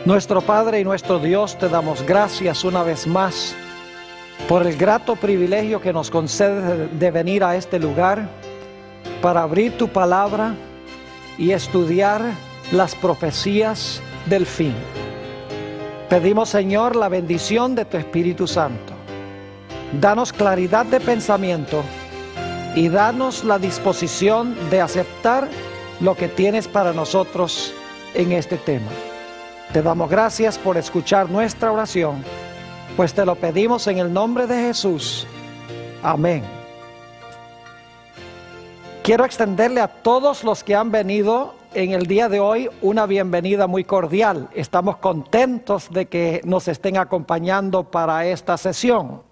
Nuestro Padre y nuestro Dios, te damos gracias una vez más por el grato privilegio que nos concedes de venir a este lugar para abrir tu palabra y estudiar las profecías del fin. Pedimos, Señor, la bendición de tu Espíritu Santo. Danos claridad de pensamiento y danos la disposición de aceptar lo que tienes para nosotros en este tema. Te damos gracias por escuchar nuestra oración, pues te lo pedimos en el nombre de Jesús. Amén. Quiero extenderle a todos los que han venido en el día de hoy una bienvenida muy cordial. Estamos contentos de que nos estén acompañando para esta sesión.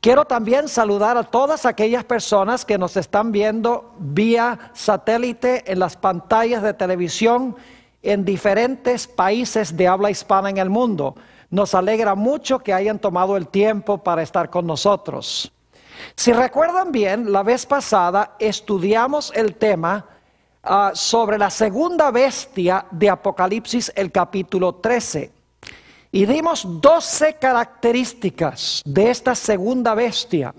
Quiero también saludar a todas aquellas personas que nos están viendo vía satélite en las pantallas de televisión en diferentes países de habla hispana en el mundo. Nos alegra mucho que hayan tomado el tiempo para estar con nosotros. Si recuerdan bien, la vez pasada estudiamos el tema sobre la segunda bestia de Apocalipsis, el capítulo 13. Y dimos 12 características de esta segunda bestia.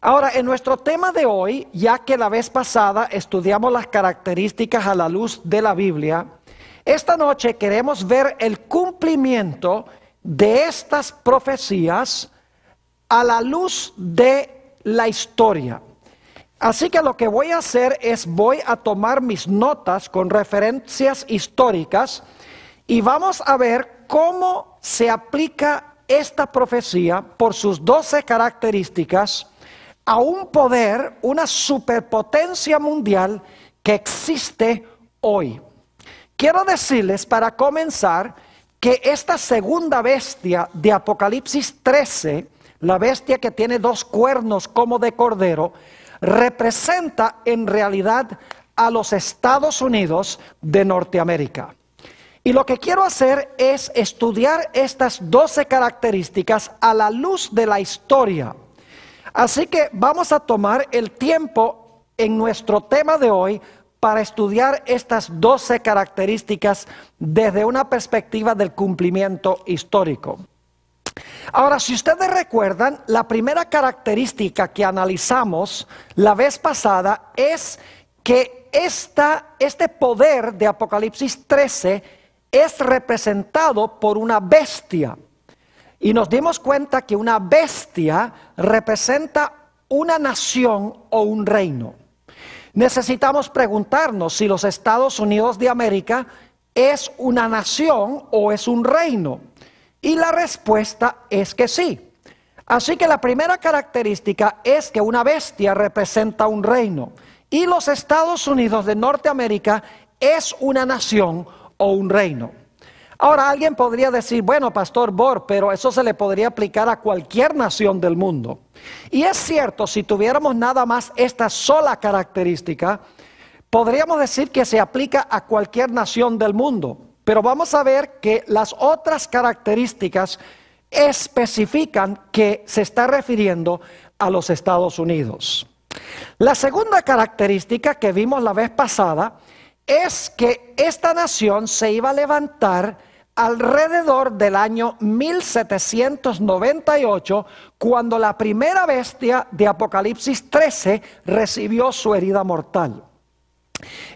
Ahora, en nuestro tema de hoy, ya que la vez pasada estudiamos las características a la luz de la Biblia, esta noche queremos ver el cumplimiento de estas profecías a la luz de la historia. Así que lo que voy a hacer es voy a tomar mis notas con referencias históricas y vamos a ver cómo se aplica esta profecía por sus 12 características a un poder, una superpotencia mundial que existe hoy. Quiero decirles para comenzar que esta segunda bestia de Apocalipsis 13, la bestia que tiene 2 cuernos como de cordero, representa en realidad a los Estados Unidos de Norteamérica. Y lo que quiero hacer es estudiar estas 12 características a la luz de la historia. Así que vamos a tomar el tiempo en nuestro tema de hoy para estudiar estas 12 características desde una perspectiva del cumplimiento histórico. Ahora, si ustedes recuerdan, la primera característica que analizamos la vez pasada es que este poder de Apocalipsis 13 es representado por una bestia. Y nos dimos cuenta que una bestia representa una nación o un reino. Necesitamos preguntarnos si los Estados Unidos de América es una nación o es un reino. Y la respuesta es que sí. Así que la primera característica es que una bestia representa un reino. Y los Estados Unidos de Norteamérica es una nación o un reino. Ahora alguien podría decir, bueno, Pastor Bor, pero eso se le podría aplicar a cualquier nación del mundo. Y es cierto, si tuviéramos nada más esta sola característica, podríamos decir que se aplica a cualquier nación del mundo. Pero vamos a ver que las otras características especifican que se está refiriendo a los Estados Unidos. La segunda característica que vimos la vez pasada es que esta nación se iba a levantar alrededor del año 1798, cuando la primera bestia de Apocalipsis 13 recibió su herida mortal.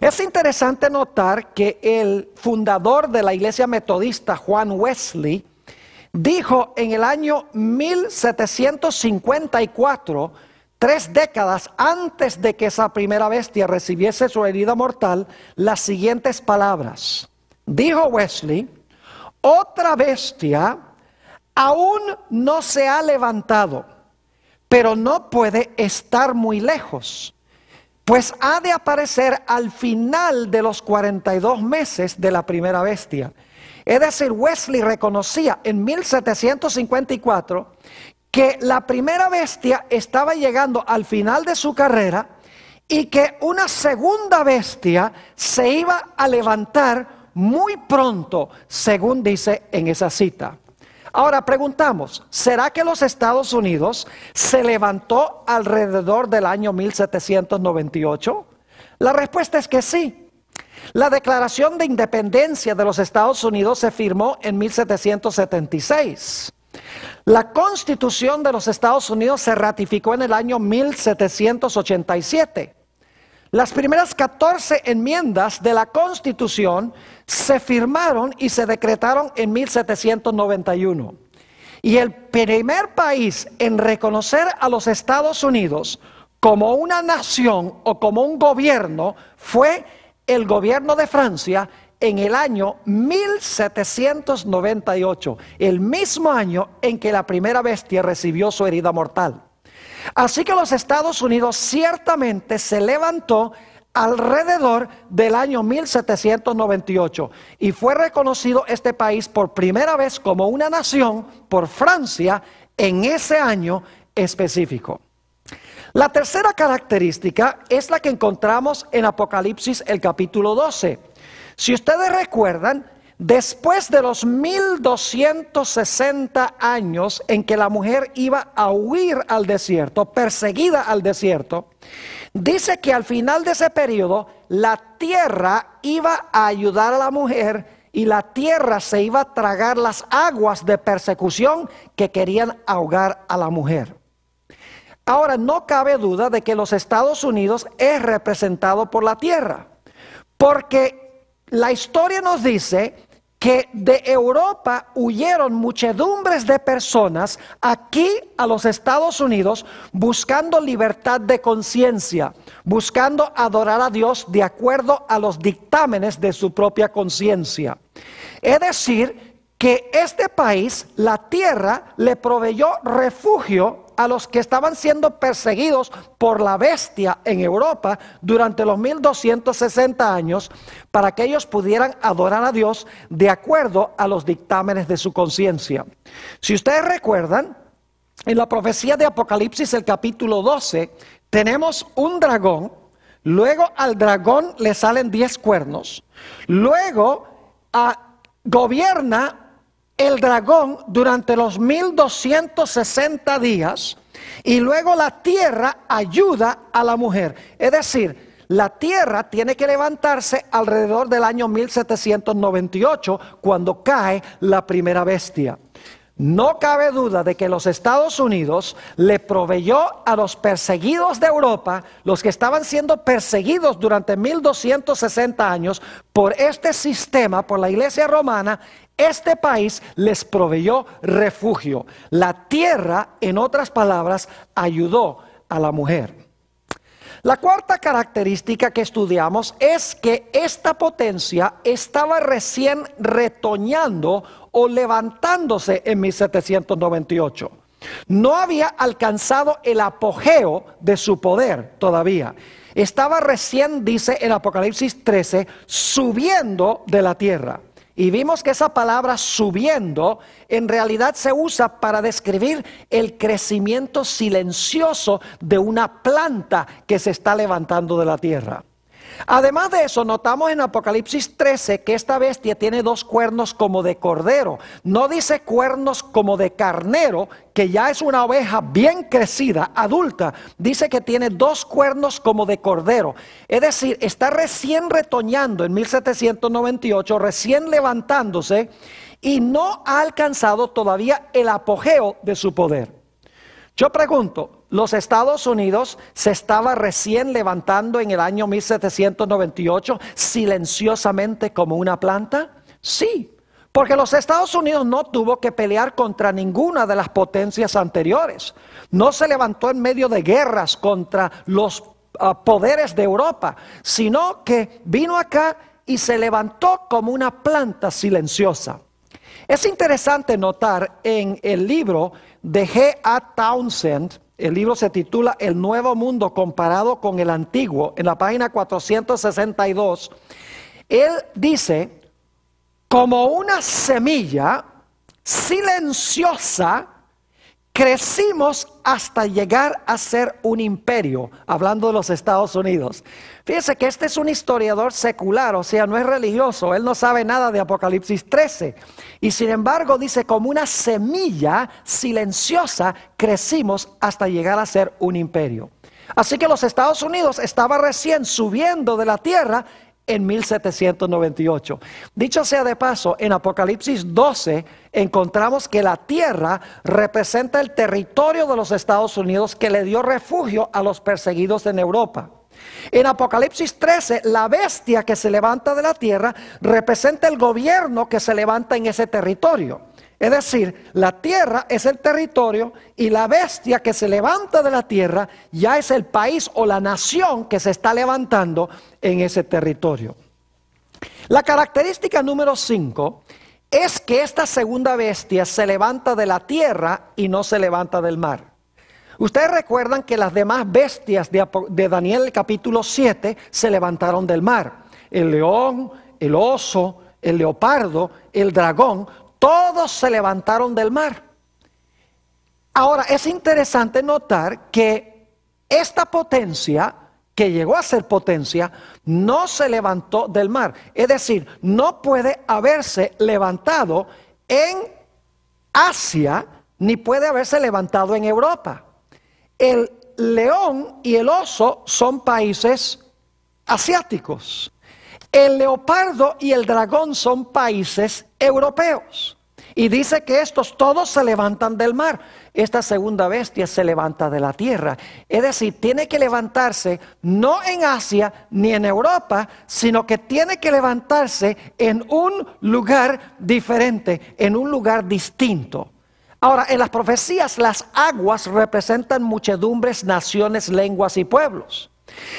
Es interesante notar que el fundador de la iglesia metodista, Juan Wesley, dijo en el año 1754, 3 décadas antes de que esa primera bestia recibiese su herida mortal, las siguientes palabras. Dijo Wesley: otra bestia aún no se ha levantado, pero no puede estar muy lejos, pues ha de aparecer al final de los 42 meses de la primera bestia. Es decir, Wesley reconocía en 1754 que la primera bestia estaba llegando al final de su carrera y que una segunda bestia se iba a levantar muy pronto, según dice en esa cita. Ahora preguntamos, ¿será que los Estados Unidos se levantó alrededor del año 1798? La respuesta es que sí. La Declaración de Independencia de los Estados Unidos se firmó en 1776. La Constitución de los Estados Unidos se ratificó en el año 1787. Las primeras 14 enmiendas de la Constitución se firmaron y se decretaron en 1791. Y el primer país en reconocer a los Estados Unidos como una nación o como un gobierno fue el gobierno de Francia en el año 1798, el mismo año en que la primera bestia recibió su herida mortal. Así que los Estados Unidos ciertamente se levantó alrededor del año 1798 y fue reconocido este país por primera vez como una nación por Francia en ese año específico. La tercera característica es la que encontramos en Apocalipsis el capítulo 12. Si ustedes recuerdan, después de los 1260 años en que la mujer iba a huir al desierto, perseguida al desierto, dice que al final de ese periodo la tierra iba a ayudar a la mujer y la tierra se iba a tragar las aguas de persecución que querían ahogar a la mujer. Ahora, no cabe duda de que los Estados Unidos es representado por la tierra, porque la historia nos dice que de Europa huyeron muchedumbres de personas aquí a los Estados Unidos buscando libertad de conciencia, buscando adorar a Dios de acuerdo a los dictámenes de su propia conciencia. Es decir, que este país, la tierra, le proveyó refugio a los que estaban siendo perseguidos por la bestia en Europa durante los 1260 años para que ellos pudieran adorar a Dios de acuerdo a los dictámenes de su conciencia. Si ustedes recuerdan, en la profecía de Apocalipsis, el capítulo 12, tenemos un dragón, luego al dragón le salen 10 cuernos, luego gobierna el dragón durante los 1260 días y luego la tierra ayuda a la mujer. Es decir, la tierra tiene que levantarse alrededor del año 1798 cuando cae la primera bestia. No cabe duda de que los Estados Unidos le proveyó a los perseguidos de Europa, los que estaban siendo perseguidos durante 1260 años por este sistema, por la Iglesia Romana. Este país les proveyó refugio. La tierra, en otras palabras, ayudó a la mujer. La cuarta característica que estudiamos es que esta potencia estaba recién retoñando o levantándose en 1798. No había alcanzado el apogeo de su poder todavía. Estaba recién, dice en Apocalipsis 13, subiendo de la tierra. Y vimos que esa palabra subiendo en realidad se usa para describir el crecimiento silencioso de una planta que se está levantando de la tierra. Además de eso, notamos en Apocalipsis 13 que esta bestia tiene 2 cuernos como de cordero. No dice cuernos como de carnero, que ya es una oveja bien crecida, adulta. Dice que tiene 2 cuernos como de cordero. Es decir, está recién retoñando en 1798, recién levantándose y no ha alcanzado todavía el apogeo de su poder. Yo pregunto, ¿los Estados Unidos se estaba recién levantando en el año 1798 silenciosamente como una planta? Sí, porque los Estados Unidos no tuvo que pelear contra ninguna de las potencias anteriores. No se levantó en medio de guerras contra los poderes de Europa, sino que vino acá y se levantó como una planta silenciosa. Es interesante notar en el libro de G.A. Townsend, el libro se titula El Nuevo Mundo comparado con el Antiguo, en la página 462, él dice, como una semilla silenciosa, crecimos hasta llegar a ser un imperio, hablando de los Estados Unidos. Fíjense que este es un historiador secular, o sea, no es religioso, él no sabe nada de Apocalipsis 13. Y sin embargo dice, como una semilla silenciosa, crecimos hasta llegar a ser un imperio. Así que los Estados Unidos estaban recién subiendo de la tierra en 1798. Dicho sea de paso, en Apocalipsis 12 encontramos que la tierra representa el territorio de los Estados Unidos que le dio refugio a los perseguidos en Europa. En Apocalipsis 13, la bestia que se levanta de la tierra representa el gobierno que se levanta en ese territorio. Es decir, la tierra es el territorio y la bestia que se levanta de la tierra ya es el país o la nación que se está levantando en ese territorio. La característica número 5 es que esta segunda bestia se levanta de la tierra y no se levanta del mar. Ustedes recuerdan que las demás bestias de Daniel el capítulo 7 se levantaron del mar. El león, el oso, el leopardo, el dragón, todos se levantaron del mar. Ahora, es interesante notar que esta potencia, que llegó a ser potencia, no se levantó del mar. Es decir, no puede haberse levantado en Asia, ni puede haberse levantado en Europa. El león y el oso son países asiáticos. El leopardo y el dragón son países europeos. Y dice que estos todos se levantan del mar. Esta segunda bestia se levanta de la tierra. Es decir, tiene que levantarse no en Asia ni en Europa, sino que tiene que levantarse en un lugar diferente, en un lugar distinto. Ahora, en las profecías las aguas representan muchedumbres, naciones, lenguas y pueblos.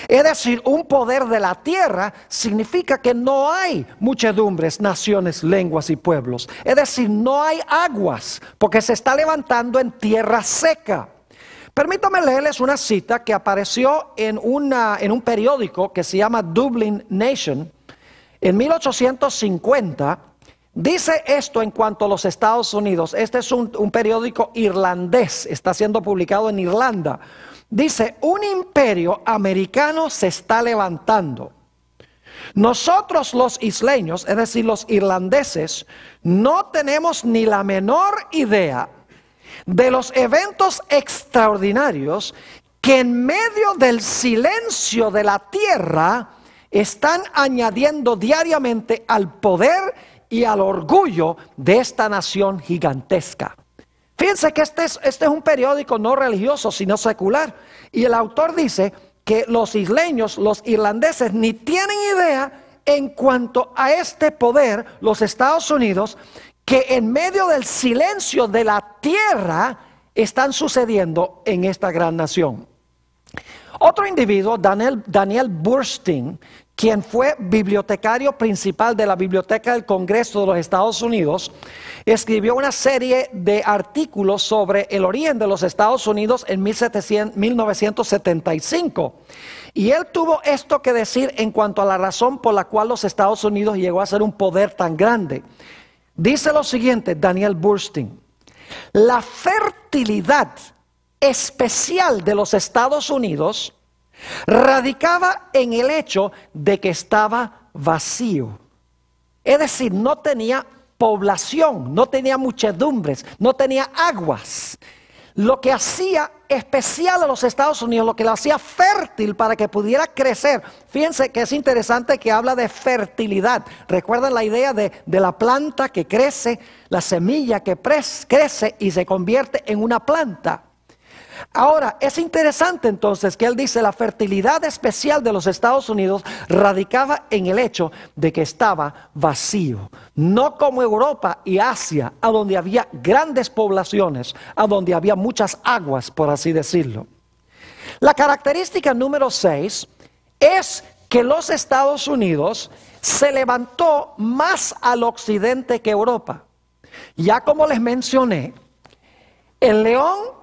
Es decir, un poder de la tierra significa que no hay muchedumbres, naciones, lenguas y pueblos. Es decir, no hay aguas porque se está levantando en tierra seca. Permítame leerles una cita que apareció en un periódico que se llama Dublin Nation en 1850. Dice esto en cuanto a los Estados Unidos. Este es un periódico irlandés, está siendo publicado en Irlanda. Dice, un imperio americano se está levantando. Nosotros los isleños, es decir, los irlandeses, no tenemos ni la menor idea de los eventos extraordinarios que en medio del silencio de la tierra están añadiendo diariamente al poder y al orgullo de esta nación gigantesca. Fíjense que este es un periódico no religioso, sino secular. Y el autor dice que los isleños, los irlandeses, ni tienen idea en cuanto a este poder, los Estados Unidos, que en medio del silencio de la tierra están sucediendo en esta gran nación. Otro individuo, Daniel Boorstin, quien fue bibliotecario principal de la Biblioteca del Congreso de los Estados Unidos, escribió una serie de artículos sobre el origen de los Estados Unidos en 1975. Y él tuvo esto que decir en cuanto a la razón por la cual los Estados Unidos llegó a ser un poder tan grande. Dice lo siguiente, Daniel Boorstin: la fertilidad especial de los Estados Unidos radicaba en el hecho de que estaba vacío. Es decir, no tenía población, no tenía muchedumbres, no tenía aguas. Lo que hacía especial a los Estados Unidos, lo que lo hacía fértil para que pudiera crecer. Fíjense que es interesante que habla de fertilidad. Recuerdan la idea de la planta que crece, la semilla que crece y se convierte en una planta. Ahora, es interesante entonces que él dice la fertilidad especial de los Estados Unidos radicaba en el hecho de que estaba vacío. No como Europa y Asia, a donde había grandes poblaciones, a donde había muchas aguas, por así decirlo. La característica número 6 es que los Estados Unidos se levantó más al occidente que Europa. Ya como les mencioné, el león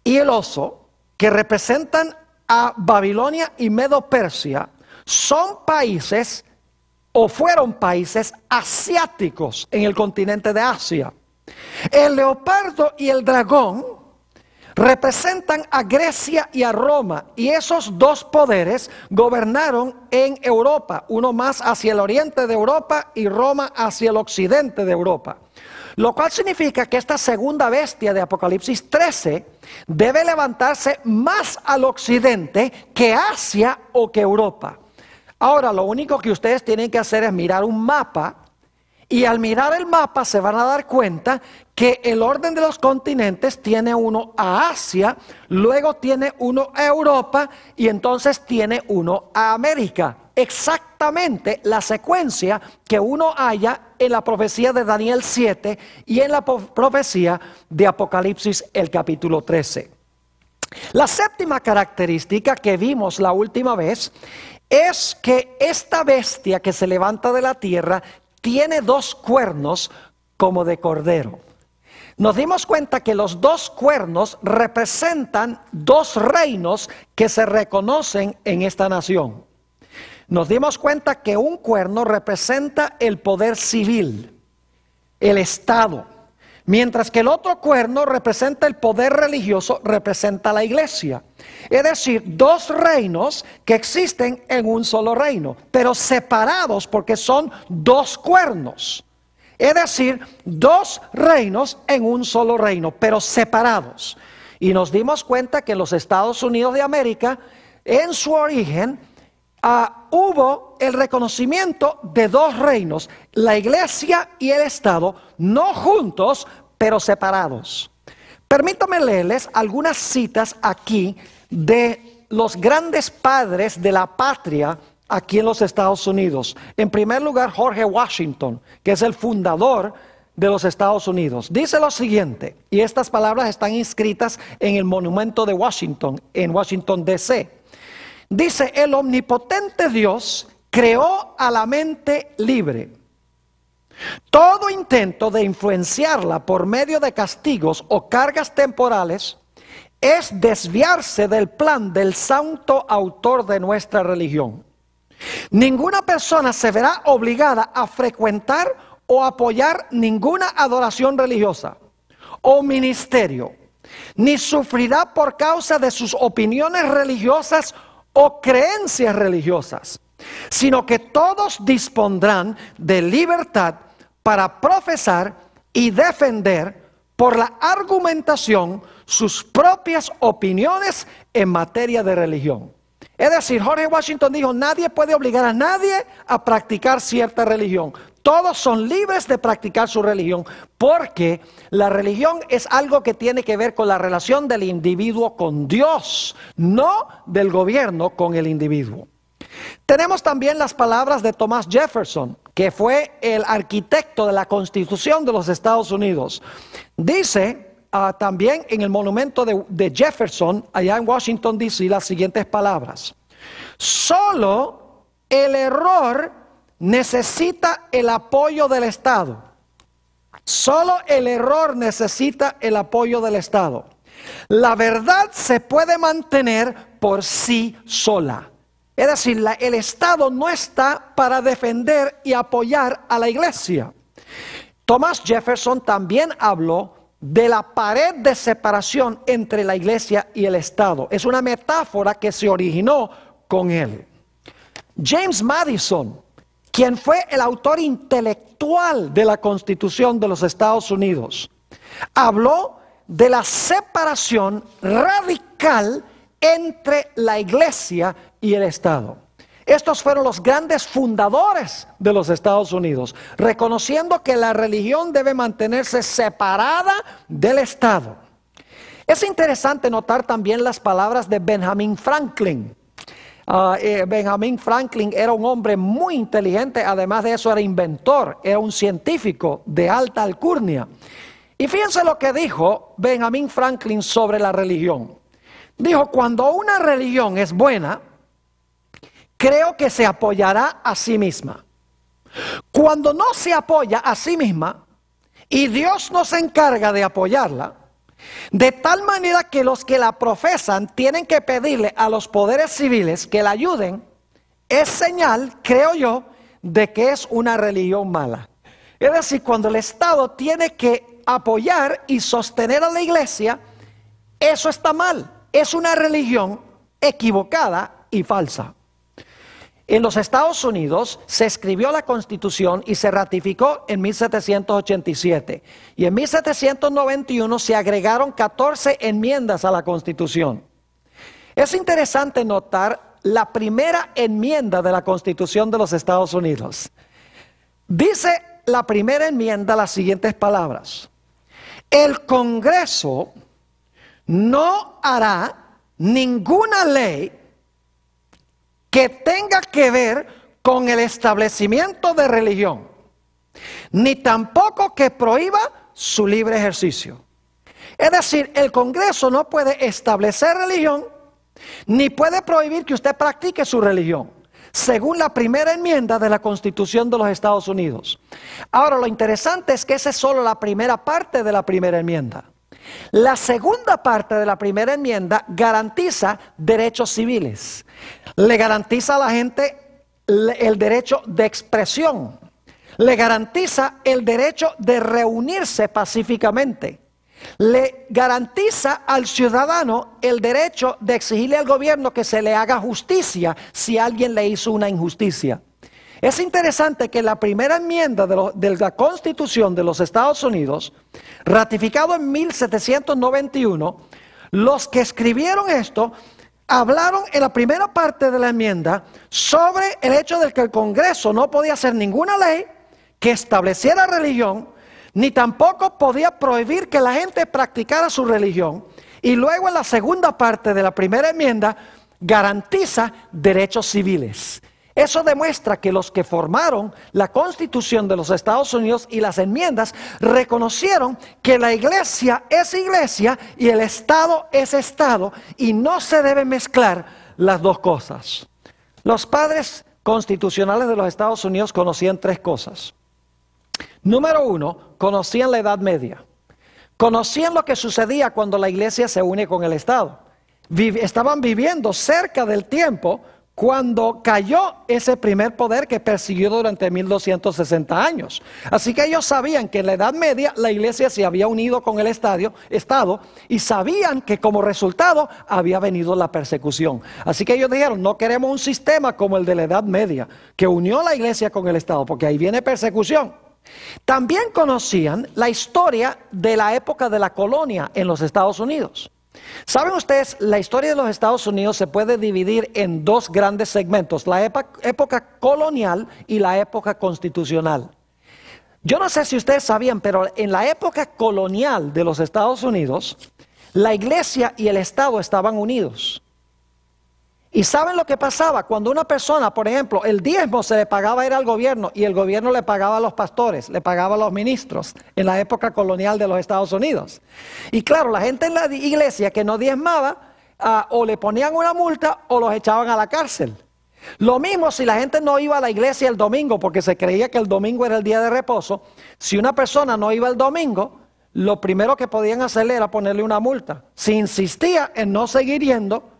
y el oso, que representan a Babilonia y Medo-Persia, son países o fueron países asiáticos en el continente de Asia. El leopardo y el dragón representan a Grecia y a Roma, y esos dos poderes gobernaron en Europa, uno más hacia el oriente de Europa y Roma hacia el occidente de Europa. Lo cual significa que esta segunda bestia de Apocalipsis 13 debe levantarse más al occidente que Asia o que Europa. Ahora, lo único que ustedes tienen que hacer es mirar un mapa, y al mirar el mapa se van a dar cuenta que el orden de los continentes tiene uno a Asia, luego tiene uno a Europa y entonces tiene uno a América. Exactamente la secuencia que uno halla en la profecía de Daniel 7 y en la profecía de Apocalipsis el capítulo 13. La séptima característica que vimos la última vez es que esta bestia que se levanta de la tierra tiene dos cuernos como de cordero. Nos dimos cuenta que los dos cuernos representan dos reinos que se reconocen en esta nación. Nos dimos cuenta que un cuerno representa el poder civil, el Estado, mientras que el otro cuerno representa el poder religioso, representa la iglesia. Es decir, dos reinos que existen en un solo reino, pero separados porque son dos cuernos. Es decir, dos reinos en un solo reino, pero separados. Y nos dimos cuenta que en los Estados Unidos de América, en su origen, hubo el reconocimiento de dos reinos, la iglesia y el Estado, no juntos, pero separados. Permítanme leerles algunas citas aquí de los grandes padres de la patria aquí en los Estados Unidos. En primer lugar, George Washington, que es el fundador de los Estados Unidos. Dice lo siguiente, y estas palabras están inscritas en el monumento de Washington, en Washington, D.C. Dice: el omnipotente Dios creó a la mente libre. Todo intento de influenciarla por medio de castigos o cargas temporales es desviarse del plan del santo autor de nuestra religión. Ninguna persona se verá obligada a frecuentar o apoyar ninguna adoración religiosa o ministerio, ni sufrirá por causa de sus opiniones religiosas o creencias religiosas, sino que todos dispondrán de libertad para profesar y defender por la argumentación sus propias opiniones en materia de religión. Es decir, George Washington dijo: nadie puede obligar a nadie a practicar cierta religión. Todos son libres de practicar su religión, porque la religión es algo que tiene que ver con la relación del individuo con Dios, no del gobierno con el individuo. Tenemos también las palabras de Thomas Jefferson, que fue el arquitecto de la Constitución de los Estados Unidos. Dice también en el monumento de Jefferson, allá en Washington, D.C., las siguientes palabras: solo el error necesita el apoyo del Estado. Solo el error necesita el apoyo del Estado. La verdad se puede mantener por sí sola. Es decir, el Estado no está para defender y apoyar a la iglesia. Thomas Jefferson también habló de la pared de separación entre la iglesia y el Estado. Es una metáfora que se originó con él. James Madison, quien fue el autor intelectual de la Constitución de los Estados Unidos, habló de la separación radical entre la iglesia y el Estado. Estos fueron los grandes fundadores de los Estados Unidos, reconociendo que la religión debe mantenerse separada del Estado. Es interesante notar también las palabras de Benjamin Franklin. Benjamin Franklin era un hombre muy inteligente, además de eso era inventor, era un científico de alta alcurnia. Y fíjense lo que dijo Benjamin Franklin sobre la religión. Dijo: cuando una religión es buena, creo que se apoyará a sí misma. Cuando no se apoya a sí misma y Dios no se encarga de apoyarla, de tal manera que los que la profesan tienen que pedirle a los poderes civiles que la ayuden, es señal, creo yo, de que es una religión mala. Es decir, cuando el Estado tiene que apoyar y sostener a la iglesia, eso está mal. Es una religión equivocada y falsa. En los Estados Unidos se escribió la Constitución y se ratificó en 1787. Y en 1791 se agregaron 14 enmiendas a la Constitución. Es interesante notar la primera enmienda de la Constitución de los Estados Unidos. Dice la primera enmienda las siguientes palabras: el Congreso no hará ninguna ley que tenga que ver con el establecimiento de religión, ni tampoco que prohíba su libre ejercicio. Es decir, el Congreso no puede establecer religión, ni puede prohibir que usted practique su religión, según la primera enmienda de la Constitución de los Estados Unidos. Ahora, lo interesante es que esa es solo la primera parte de la primera enmienda. La segunda parte de la primera enmienda garantiza derechos civiles. Le garantiza a la gente el derecho de expresión. Le garantiza el derecho de reunirse pacíficamente. Le garantiza al ciudadano el derecho de exigirle al gobierno que se le haga justicia si alguien le hizo una injusticia. Es interesante que la primera enmienda de la Constitución de los Estados Unidos, ratificado en 1791, los que escribieron esto hablaron en la primera parte de la enmienda sobre el hecho de que el Congreso no podía hacer ninguna ley que estableciera religión, ni tampoco podía prohibir que la gente practicara su religión. Y luego en la segunda parte de la primera enmienda garantiza derechos civiles. Eso demuestra que los que formaron la Constitución de los Estados Unidos y las enmiendas reconocieron que la iglesia es iglesia y el Estado es Estado, y no se deben mezclar las dos cosas. Los padres constitucionales de los Estados Unidos conocían tres cosas. Número uno, conocían la Edad Media. Conocían lo que sucedía cuando la iglesia se une con el Estado. Estaban viviendo cerca del tiempo cuando cayó ese primer poder que persiguió durante 1260 años. Así que ellos sabían que en la Edad Media la iglesia se había unido con el Estado y sabían que como resultado había venido la persecución. Así que ellos dijeron, no queremos un sistema como el de la Edad Media, que unió la iglesia con el Estado, porque ahí viene persecución. También conocían la historia de la época de la colonia en los Estados Unidos. ¿Saben ustedes? La historia de los Estados Unidos se puede dividir en dos grandes segmentos: la época colonial y la época constitucional. Yo no sé si ustedes sabían, pero en la época colonial de los Estados Unidos, la iglesia y el Estado estaban unidos. ¿Y saben lo que pasaba? Cuando una persona, por ejemplo, el diezmo se le pagaba era al gobierno y el gobierno le pagaba a los pastores, le pagaba a los ministros en la época colonial de los Estados Unidos. Y claro, la gente en la iglesia que no diezmaba, o le ponían una multa o los echaban a la cárcel. Lo mismo si la gente no iba a la iglesia el domingo, porque se creía que el domingo era el día de reposo. Si una persona no iba el domingo, lo primero que podían hacerle era ponerle una multa. Si insistía en no seguir yendo,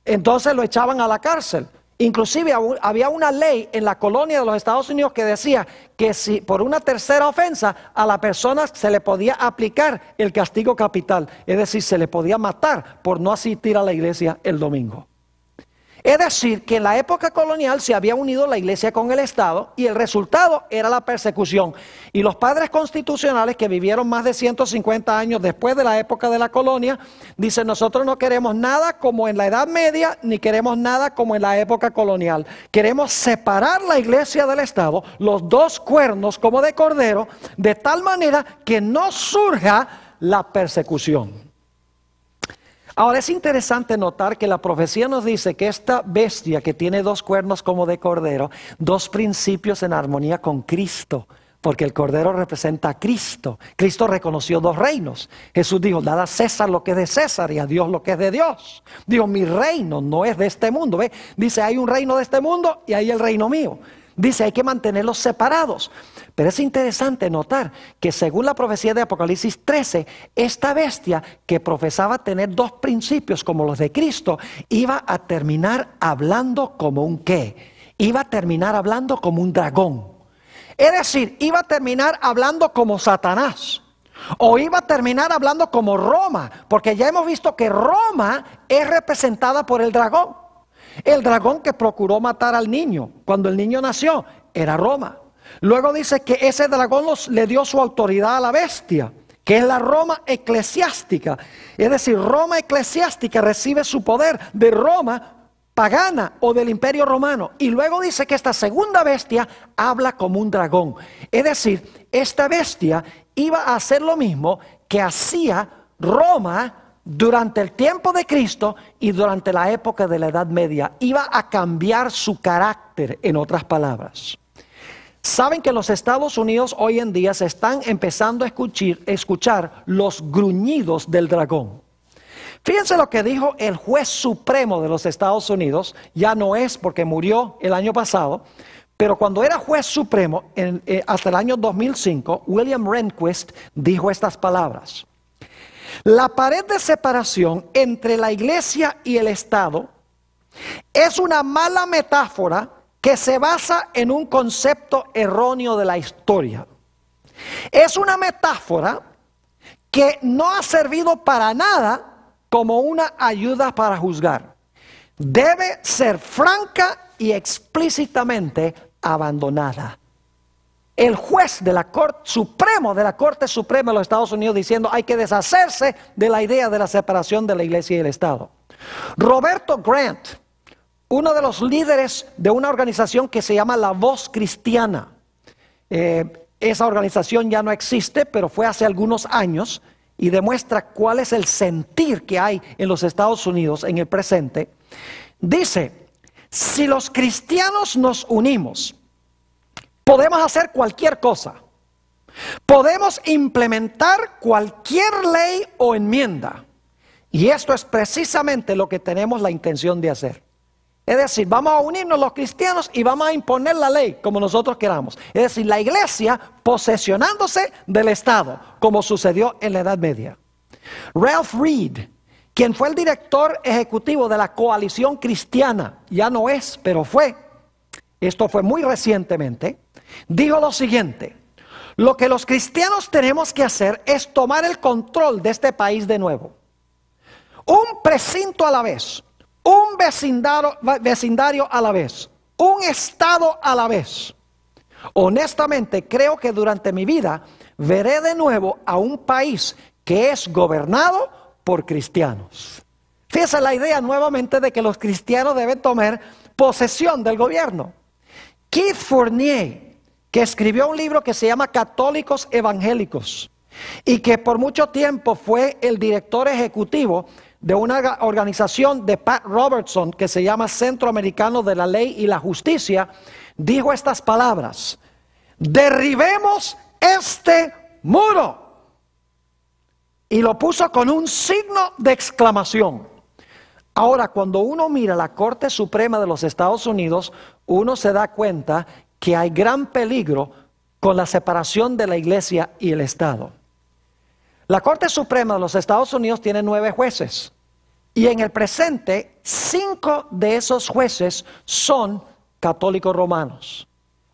entonces lo echaban a la cárcel. Inclusive había una ley en la colonia de los Estados Unidos que decía que si por una tercera ofensa a la persona se le podía aplicar el castigo capital, es decir, se le podía matar por no asistir a la iglesia el domingo. Es decir, que en la época colonial se había unido la iglesia con el Estado y el resultado era la persecución. Y los padres constitucionales, que vivieron más de 150 años después de la época de la colonia, dicen: nosotros no queremos nada como en la Edad Media, ni queremos nada como en la época colonial. Queremos separar la iglesia del Estado, los dos cuernos como de cordero, de tal manera que no surja la persecución. Ahora es interesante notar que la profecía nos dice que esta bestia que tiene dos cuernos como de cordero, dos principios en armonía con Cristo, porque el cordero representa a Cristo. Cristo reconoció dos reinos. Jesús dijo: dad a César lo que es de César y a Dios lo que es de Dios. Dijo: mi reino no es de este mundo. ¿Ve? Dice: hay un reino de este mundo y hay el reino mío. Dice: hay que mantenerlos separados. Pero es interesante notar que según la profecía de Apocalipsis 13, esta bestia que profesaba tener dos principios como los de Cristo, iba a terminar hablando como un ¿qué? Iba a terminar hablando como un dragón. Es decir, iba a terminar hablando como Satanás. O iba a terminar hablando como Roma, porque ya hemos visto que Roma es representada por el dragón. El dragón que procuró matar al niño cuando el niño nació era Roma. Luego dice que ese dragón le dio su autoridad a la bestia, que es la Roma eclesiástica. Es decir, Roma eclesiástica recibe su poder de Roma pagana o del Imperio Romano. Y luego dice que esta segunda bestia habla como un dragón. Es decir, esta bestia iba a hacer lo mismo que hacía Roma durante el tiempo de Cristo y durante la época de la Edad Media. Iba a cambiar su carácter, en otras palabras. Saben que en los Estados Unidos hoy en día se están empezando a escuchar los gruñidos del dragón. Fíjense lo que dijo el juez supremo de los Estados Unidos. Ya no es porque murió el año pasado, pero cuando era juez supremo hasta el año 2005, William Rehnquist dijo estas palabras: la pared de separación entre la iglesia y el Estado es una mala metáfora que se basa en un concepto erróneo de la historia. Es una metáfora que no ha servido para nada como una ayuda para juzgar. Debe ser franca y explícitamente abandonada. El juez de la Corte Suprema de los Estados Unidos diciendo hay que deshacerse de la idea de la separación de la iglesia y el Estado. Roberto Grant, uno de los líderes de una organización que se llama La Voz Cristiana. Esa organización ya no existe, pero fue hace algunos años y demuestra cuál es el sentir que hay en los Estados Unidos en el presente. Dice, si los cristianos nos unimos, podemos hacer cualquier cosa. Podemos implementar cualquier ley o enmienda. Y esto es precisamente lo que tenemos la intención de hacer. Es decir, vamos a unirnos los cristianos y vamos a imponer la ley como nosotros queramos. Es decir, la iglesia posesionándose del Estado, como sucedió en la Edad Media. Ralph Reed, quien fue el director ejecutivo de la Coalición Cristiana, ya no es, pero fue, esto fue muy recientemente, dijo lo siguiente: lo que los cristianos tenemos que hacer es tomar el control de este país de nuevo. Un precinto a la vez. Un vecindario a la vez, un estado a la vez. Honestamente, creo que durante mi vida veré de nuevo a un país que es gobernado por cristianos. Fíjense la idea nuevamente de que los cristianos deben tomar posesión del gobierno. Keith Fournier, que escribió un libro que se llama Católicos Evangélicos y que por mucho tiempo fue el director ejecutivo de una organización de Pat Robertson que se llama Centro Americano de la Ley y la Justicia, dijo estas palabras: derribemos este muro. Y lo puso con un signo de exclamación. Ahora, cuando uno mira la Corte Suprema de los Estados Unidos, uno se da cuenta que hay gran peligro con la separación de la iglesia y el Estado. La Corte Suprema de los Estados Unidos tiene 9 jueces y en el presente 5 de esos jueces son católicos romanos.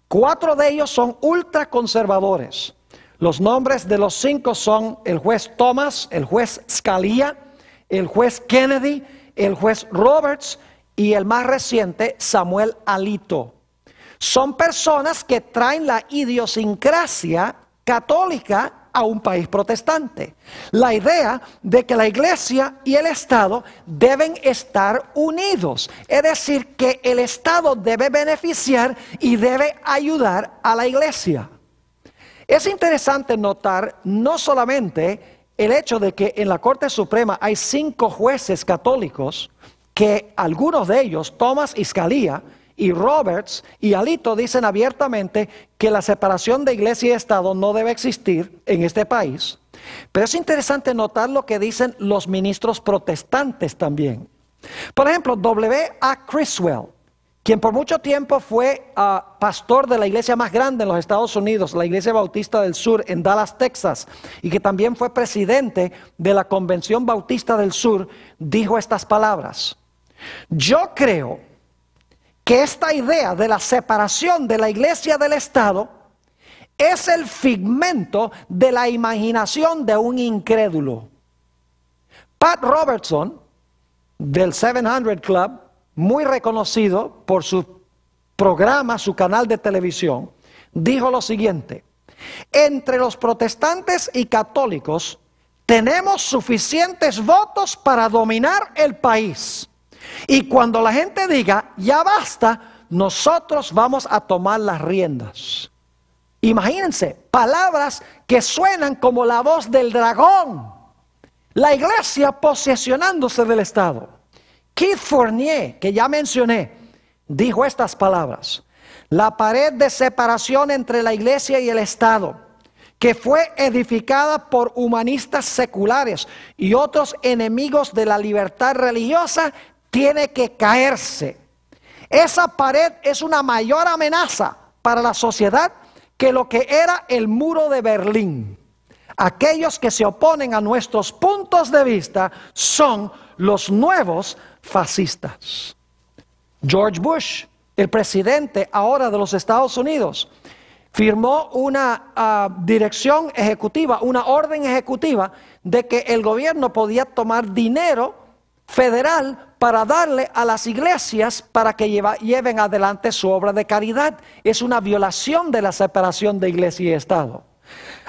4 de ellos son ultraconservadores. Los nombres de los 5 son el juez Thomas, el juez Scalia, el juez Kennedy, el juez Roberts y el más reciente Samuel Alito. Son personas que traen la idiosincrasia católica a un país protestante. La idea de que la iglesia y el Estado deben estar unidos. Es decir, que el Estado debe beneficiar y debe ayudar a la iglesia. Es interesante notar no solamente el hecho de que en la Corte Suprema hay 5 jueces católicos, que algunos de ellos, Thomas y Scalia, y Roberts y Alito dicen abiertamente que la separación de iglesia y Estado no debe existir en este país. Pero es interesante notar lo que dicen los ministros protestantes también. Por ejemplo, W.A. Criswell, quien por mucho tiempo fue pastor de la iglesia más grande en los Estados Unidos, la Iglesia Bautista del Sur en Dallas, Texas, y que también fue presidente de la Convención Bautista del Sur, dijo estas palabras: yo creo que esta idea de la separación de la iglesia del Estado es el figmento de la imaginación de un incrédulo. Pat Robertson, del 700 Club, muy reconocido por su programa, su canal de televisión, dijo lo siguiente: entre los protestantes y católicos tenemos suficientes votos para dominar el país. Y cuando la gente diga, ya basta, nosotros vamos a tomar las riendas. Imagínense, palabras que suenan como la voz del dragón. La iglesia posesionándose del Estado. Keith Fournier, que ya mencioné, dijo estas palabras: la pared de separación entre la iglesia y el Estado, que fue edificada por humanistas seculares y otros enemigos de la libertad religiosa, tiene que caerse. Esa pared es una mayor amenaza para la sociedad que lo que era el muro de Berlín. Aquellos que se oponen a nuestros puntos de vista son los nuevos fascistas. George Bush, el presidente ahora de los Estados Unidos, firmó una dirección ejecutiva, una orden ejecutiva de que el gobierno podía tomar dinero federal para darle a las iglesias para que lleven adelante su obra de caridad. Es una violación de la separación de iglesia y Estado.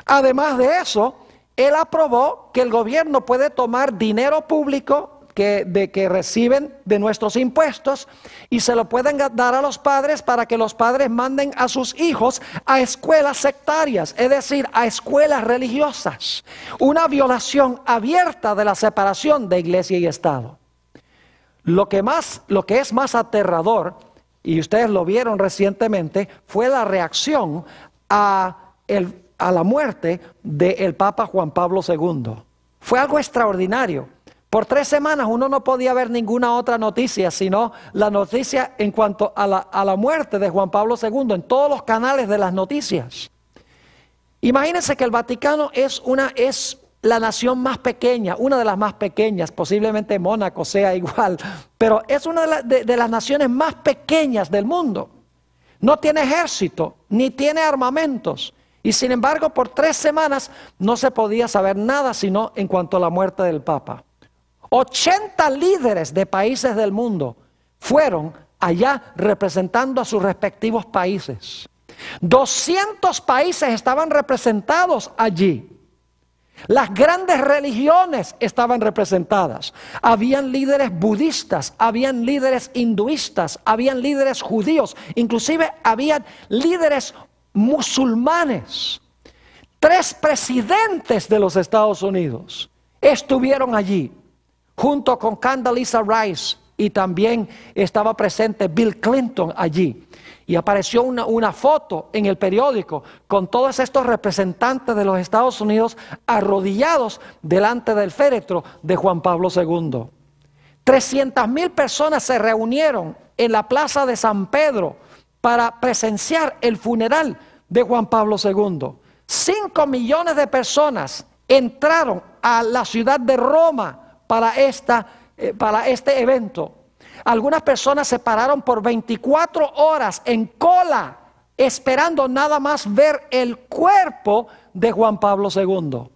Además de eso, él aprobó que el gobierno puede tomar dinero público que reciben de nuestros impuestos y se lo pueden dar a los padres para que los padres manden a sus hijos a escuelas sectarias, es decir, a escuelas religiosas. Una violación abierta de la separación de iglesia y Estado. Lo que es más aterrador, y ustedes lo vieron recientemente, fue la reacción a la muerte del Papa Juan Pablo II. Fue algo extraordinario. Por 3 semanas uno no podía ver ninguna otra noticia, sino la noticia en cuanto a la muerte de Juan Pablo II en todos los canales de las noticias. Imagínense que el Vaticano es la nación más pequeña, una de las más pequeñas, posiblemente Mónaco sea igual, pero es una de las naciones más pequeñas del mundo. No tiene ejército, ni tiene armamentos. Y sin embargo, por 3 semanas no se podía saber nada sino en cuanto a la muerte del Papa. 80 líderes de países del mundo fueron allá representando a sus respectivos países. 200 países estaban representados allí. Las grandes religiones estaban representadas. Habían líderes budistas, habían líderes hinduistas, habían líderes judíos, inclusive habían líderes musulmanes. 3 presidentes de los Estados Unidos estuvieron allí, junto con Condoleezza Rice, y también estaba presente Bill Clinton allí. Y apareció una foto en el periódico con todos estos representantes de los Estados Unidos arrodillados delante del féretro de Juan Pablo II. 300,000 personas se reunieron en la plaza de San Pedro para presenciar el funeral de Juan Pablo II. 5 millones de personas entraron a la ciudad de Roma para este evento. Algunas personas se pararon por 24 horas en cola, esperando nada más ver el cuerpo de Juan Pablo II.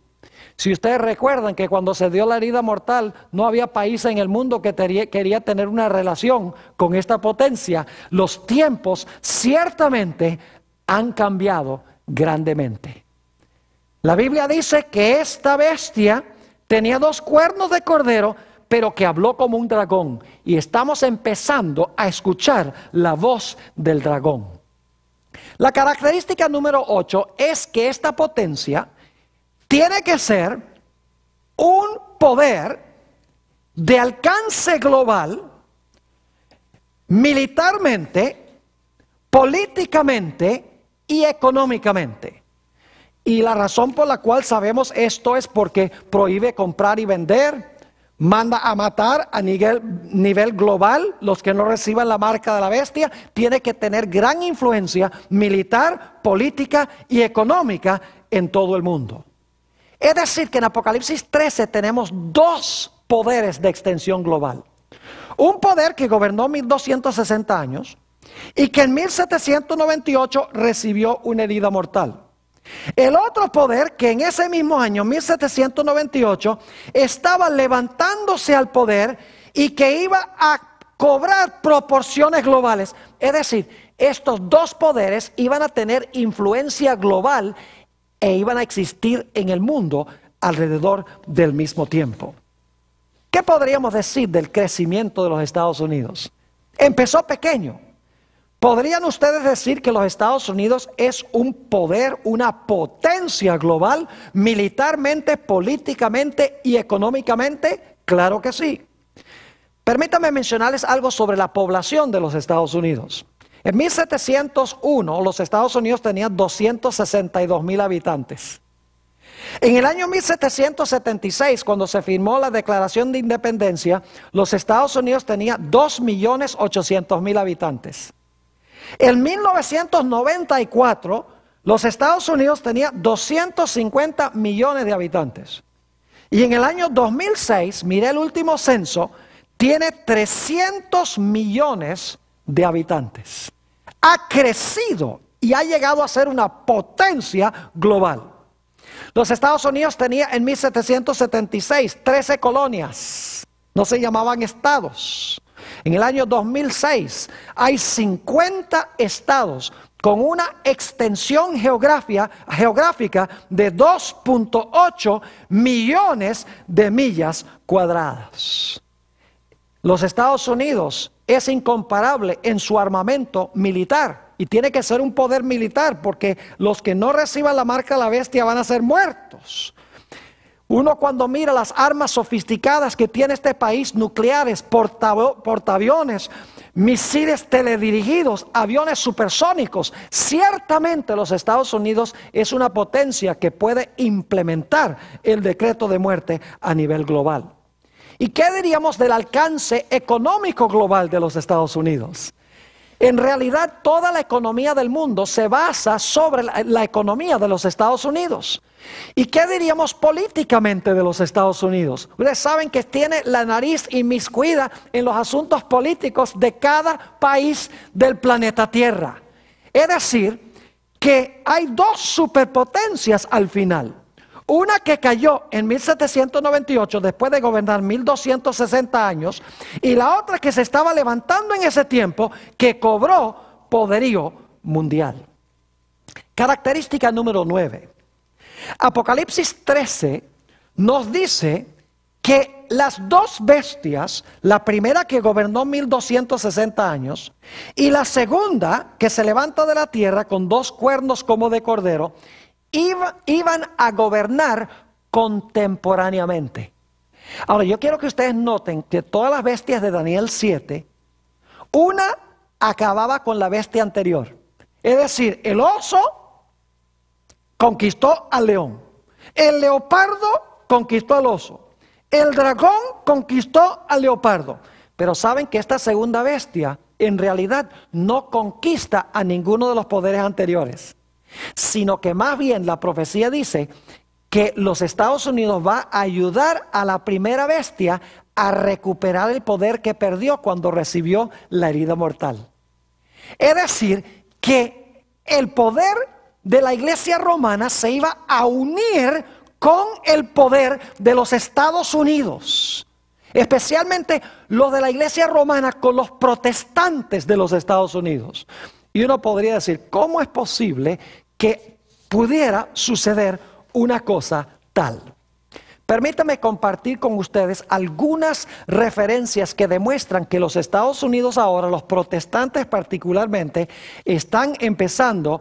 Si ustedes recuerdan que cuando se dio la herida mortal, no había país en el mundo que quería tener una relación con esta potencia. Los tiempos ciertamente han cambiado grandemente. La Biblia dice que esta bestia tenía 2 cuernos de cordero, pero que habló como un dragón. Y estamos empezando a escuchar la voz del dragón. La característica número 8 es que esta potencia tiene que ser un poder de alcance global, militarmente, políticamente y económicamente. Y la razón por la cual sabemos esto es porque prohíbe comprar y vender, manda a matar a nivel global los que no reciban la marca de la bestia, tiene que tener gran influencia militar, política y económica en todo el mundo. Es decir, que en Apocalipsis 13 tenemos 2 poderes de extensión global. Un poder que gobernó 1260 años y que en 1798 recibió una herida mortal. El otro poder que en ese mismo año, 1798, estaba levantándose al poder y que iba a cobrar proporciones globales. Es decir, estos 2 poderes iban a tener influencia global e iban a existir en el mundo alrededor del mismo tiempo. ¿Qué podríamos decir del crecimiento de los Estados Unidos? Empezó pequeño. ¿Podrían ustedes decir que los Estados Unidos es un poder, una potencia global, militarmente, políticamente y económicamente? Claro que sí. Permítanme mencionarles algo sobre la población de los Estados Unidos. En 1701 los Estados Unidos tenían 262,000 habitantes. En el año 1776, cuando se firmó la Declaración de Independencia, los Estados Unidos tenían 2,800,000 habitantes. En 1994, los Estados Unidos tenían 250 millones de habitantes. Y en el año 2006, miré el último censo, tiene 300 millones de habitantes. Ha crecido y ha llegado a ser una potencia global. Los Estados Unidos tenían en 1776 13 colonias, no se llamaban estados. En el año 2006 hay 50 estados con una extensión geográfica de 2,8 millones de millas cuadradas. Los Estados Unidos es incomparable en su armamento militar y tiene que ser un poder militar porque los que no reciban la marca de la bestia van a ser muertos. Uno cuando mira las armas sofisticadas que tiene este país, nucleares, portaaviones, misiles teledirigidos, aviones supersónicos, ciertamente los Estados Unidos es una potencia que puede implementar el decreto de muerte a nivel global. ¿Y qué diríamos del alcance económico global de los Estados Unidos? En realidad, toda la economía del mundo se basa sobre la economía de los Estados Unidos. ¿Y qué diríamos políticamente de los Estados Unidos? Ustedes saben que tiene la nariz inmiscuida en los asuntos políticos de cada país del planeta Tierra. Es decir, que hay dos superpotencias al final. Una que cayó en 1798 después de gobernar 1260 años y la otra que se estaba levantando en ese tiempo que cobró poderío mundial. Característica número 9. Apocalipsis 13 nos dice que las dos bestias, la primera que gobernó 1260 años y la segunda que se levanta de la tierra con dos cuernos como de cordero, iban a gobernar contemporáneamente. Ahora yo quiero que ustedes noten que todas las bestias de Daniel 7, una acababa con la bestia anterior. Es decir, el oso conquistó al león, el leopardo conquistó al oso, el dragón conquistó al leopardo. Pero saben que esta segunda bestia en realidad no conquista a ninguno de los poderes anteriores, sino que más bien la profecía dice que los Estados Unidos va a ayudar a la primera bestia a recuperar el poder que perdió cuando recibió la herida mortal. Es decir, que el poder de la iglesia romana se iba a unir con el poder de los Estados Unidos, especialmente los de la iglesia romana con los protestantes de los Estados Unidos. Y uno podría decir, ¿cómo es posible que pudiera suceder una cosa tal? Permítame compartir con ustedes algunas referencias que demuestran que los Estados Unidos ahora, los protestantes particularmente, están empezando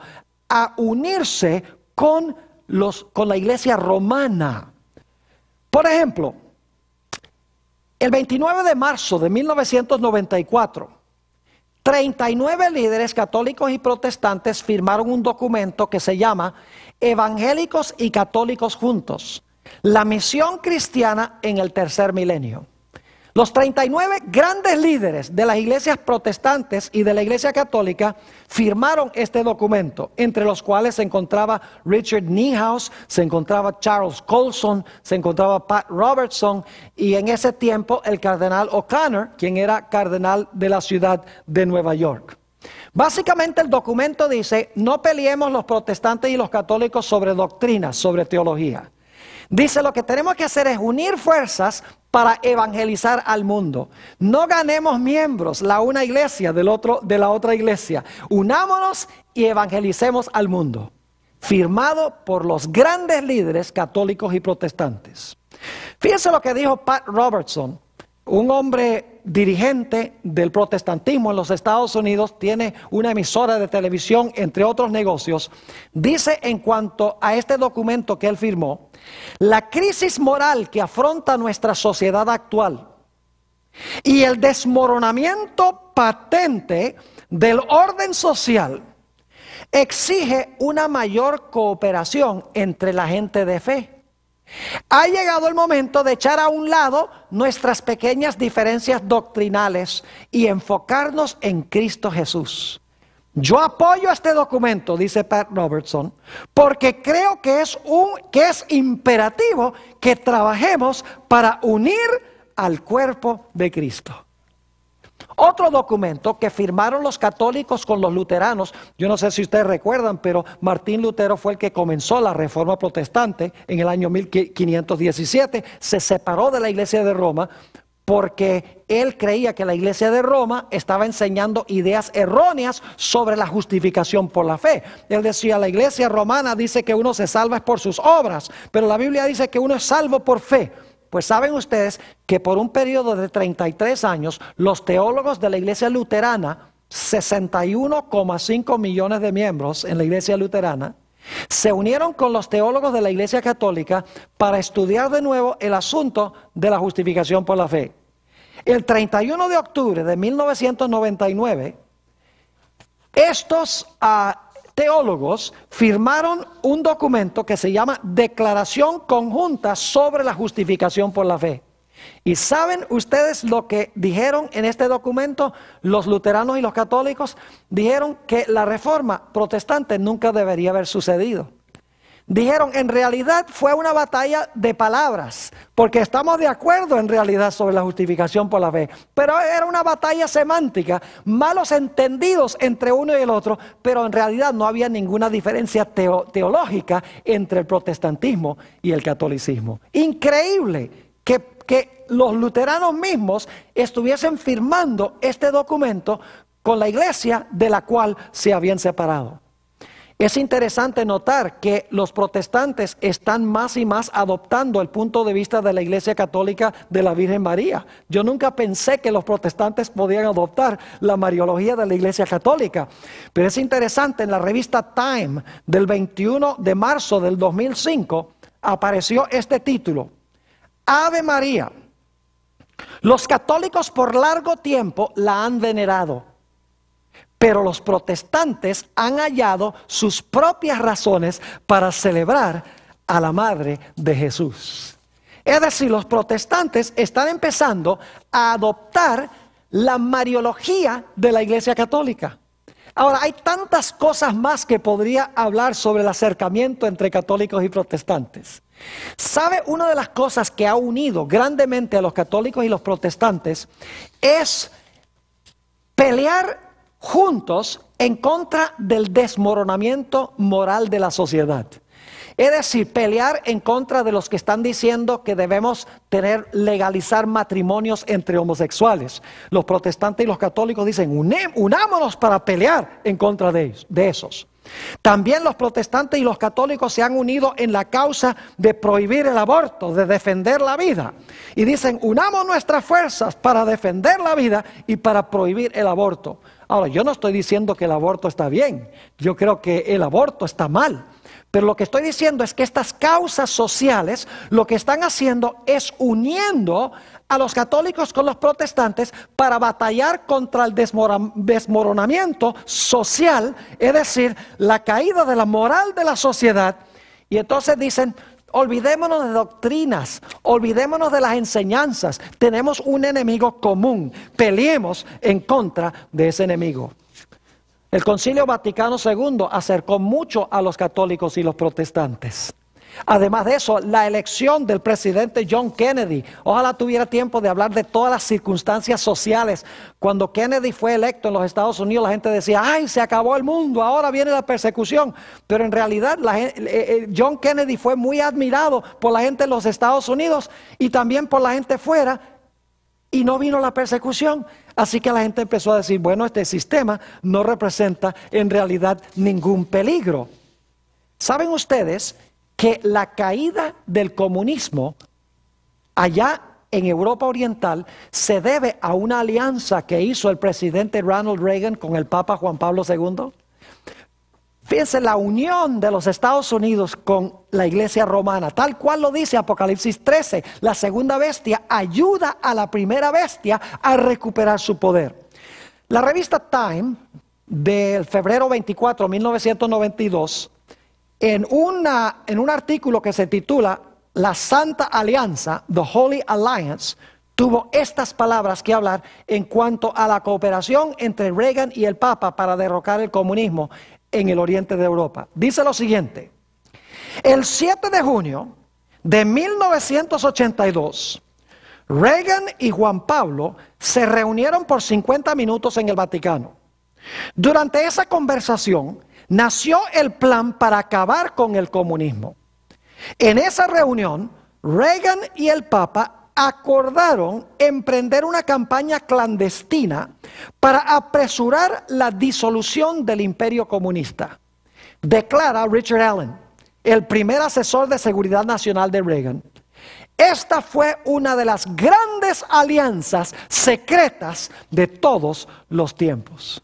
a unirse con la iglesia romana. Por ejemplo, el 29 de marzo de 1994, 39 líderes católicos y protestantes firmaron un documento que se llama Evangélicos y Católicos Juntos, la misión cristiana en el tercer milenio. Los 39 grandes líderes de las iglesias protestantes y de la iglesia católica firmaron este documento, entre los cuales se encontraba Richard Niehaus, se encontraba Charles Colson, se encontraba Pat Robertson y en ese tiempo el cardenal O'Connor, quien era cardenal de la ciudad de Nueva York. Básicamente el documento dice, no peleemos los protestantes y los católicos sobre doctrinas, sobre teología. Dice, lo que tenemos que hacer es unir fuerzas para evangelizar al mundo. No ganemos miembros, la una iglesia de la otra iglesia. Unámonos y evangelicemos al mundo. Firmado por los grandes líderes católicos y protestantes. Fíjense lo que dijo Pat Robertson, un hombre dirigente del protestantismo en los Estados Unidos, tiene una emisora de televisión, entre otros negocios. Dice en cuanto a este documento que él firmó: la crisis moral que afronta nuestra sociedad actual y el desmoronamiento patente del orden social exige una mayor cooperación entre la gente de fe. Ha llegado el momento de echar a un lado nuestras pequeñas diferencias doctrinales y enfocarnos en Cristo Jesús. Yo apoyo este documento, dice Pat Robertson, porque creo que es imperativo que trabajemos para unir al cuerpo de Cristo. Otro documento que firmaron los católicos con los luteranos, yo no sé si ustedes recuerdan, pero Martín Lutero fue el que comenzó la Reforma Protestante en el año 1517, se separó de la Iglesia de Roma porque él creía que la Iglesia de Roma estaba enseñando ideas erróneas sobre la justificación por la fe. Él decía, la Iglesia romana dice que uno se salva es por sus obras, pero la Biblia dice que uno es salvo por fe. Pues saben ustedes que por un periodo de 33 años, los teólogos de la Iglesia Luterana, 61,5 millones de miembros en la Iglesia Luterana, se unieron con los teólogos de la Iglesia Católica para estudiar de nuevo el asunto de la justificación por la fe. El 31 de octubre de 1999, estos teólogos firmaron un documento que se llama Declaración Conjunta sobre la Justificación por la Fe. ¿Y saben ustedes lo que dijeron en este documento? Los luteranos y los católicos dijeron que la reforma protestante nunca debería haber sucedido. Dijeron, en realidad fue una batalla de palabras, porque estamos de acuerdo en realidad sobre la justificación por la fe, pero era una batalla semántica, malos entendidos entre uno y el otro, pero en realidad no había ninguna diferencia teológica entre el protestantismo y el catolicismo. Increíble que los luteranos mismos estuviesen firmando este documento con la iglesia de la cual se habían separado. Es interesante notar que los protestantes están más y más adoptando el punto de vista de la Iglesia Católica de la Virgen María. Yo nunca pensé que los protestantes podían adoptar la mariología de la Iglesia Católica. Pero es interesante, en la revista Time del 21 de marzo del 2005 apareció este título: Ave María. Los católicos por largo tiempo la han venerado, pero los protestantes han hallado sus propias razones para celebrar a la Madre de Jesús. Es decir, los protestantes están empezando a adoptar la mariología de la Iglesia Católica. Ahora, hay tantas cosas más que podría hablar sobre el acercamiento entre católicos y protestantes. ¿Sabe? Una de las cosas que ha unido grandemente a los católicos y los protestantes es pelear juntos en contra del desmoronamiento moral de la sociedad. Es decir, pelear en contra de los que están diciendo que debemos legalizar matrimonios entre homosexuales. Los protestantes y los católicos dicen, unámonos para pelear en contra de esos. También los protestantes y los católicos se han unido en la causa de prohibir el aborto, de defender la vida. Y dicen, unamos nuestras fuerzas para defender la vida y para prohibir el aborto. Ahora, yo no estoy diciendo que el aborto está bien, yo creo que el aborto está mal. Pero lo que estoy diciendo es que estas causas sociales lo que están haciendo es uniendo a los católicos con los protestantes para batallar contra el desmoronamiento social, es decir, la caída de la moral de la sociedad. Y entonces dicen, olvidémonos de doctrinas, olvidémonos de las enseñanzas, tenemos un enemigo común, peleemos en contra de ese enemigo. El Concilio Vaticano II acercó mucho a los católicos y los protestantes. Además de eso, la elección del presidente John Kennedy, ojalá tuviera tiempo de hablar de todas las circunstancias sociales. Cuando Kennedy fue electo en los Estados Unidos, la gente decía, ¡ay, se acabó el mundo, ahora viene la persecución! Pero en realidad John Kennedy fue muy admirado por la gente en los Estados Unidos y también por la gente fuera, y no vino la persecución. Así que la gente empezó a decir, bueno, este sistema no representa en realidad ningún peligro. ¿Saben ustedes que la caída del comunismo allá en Europa Oriental se debe a una alianza que hizo el presidente Ronald Reagan con el Papa Juan Pablo II. Fíjense la unión de los Estados Unidos con la iglesia romana, tal cual lo dice Apocalipsis 13. La segunda bestia ayuda a la primera bestia a recuperar su poder. La revista Time, del febrero 24, 1992, en un artículo que se titula La Santa Alianza, The Holy Alliance, tuvo estas palabras que hablar en cuanto a la cooperación entre Reagan y el Papa para derrocar el comunismo en el oriente de Europa. Dice lo siguiente: el 7 de junio de 1982, Reagan y Juan Pablo se reunieron por 50 minutos en el Vaticano. Durante esa conversación nació el plan para acabar con el comunismo. En esa reunión, Reagan y el Papa acordaron emprender una campaña clandestina para apresurar la disolución del imperio comunista. Declara Richard Allen, el primer asesor de seguridad nacional de Reagan. Esta fue una de las grandes alianzas secretas de todos los tiempos.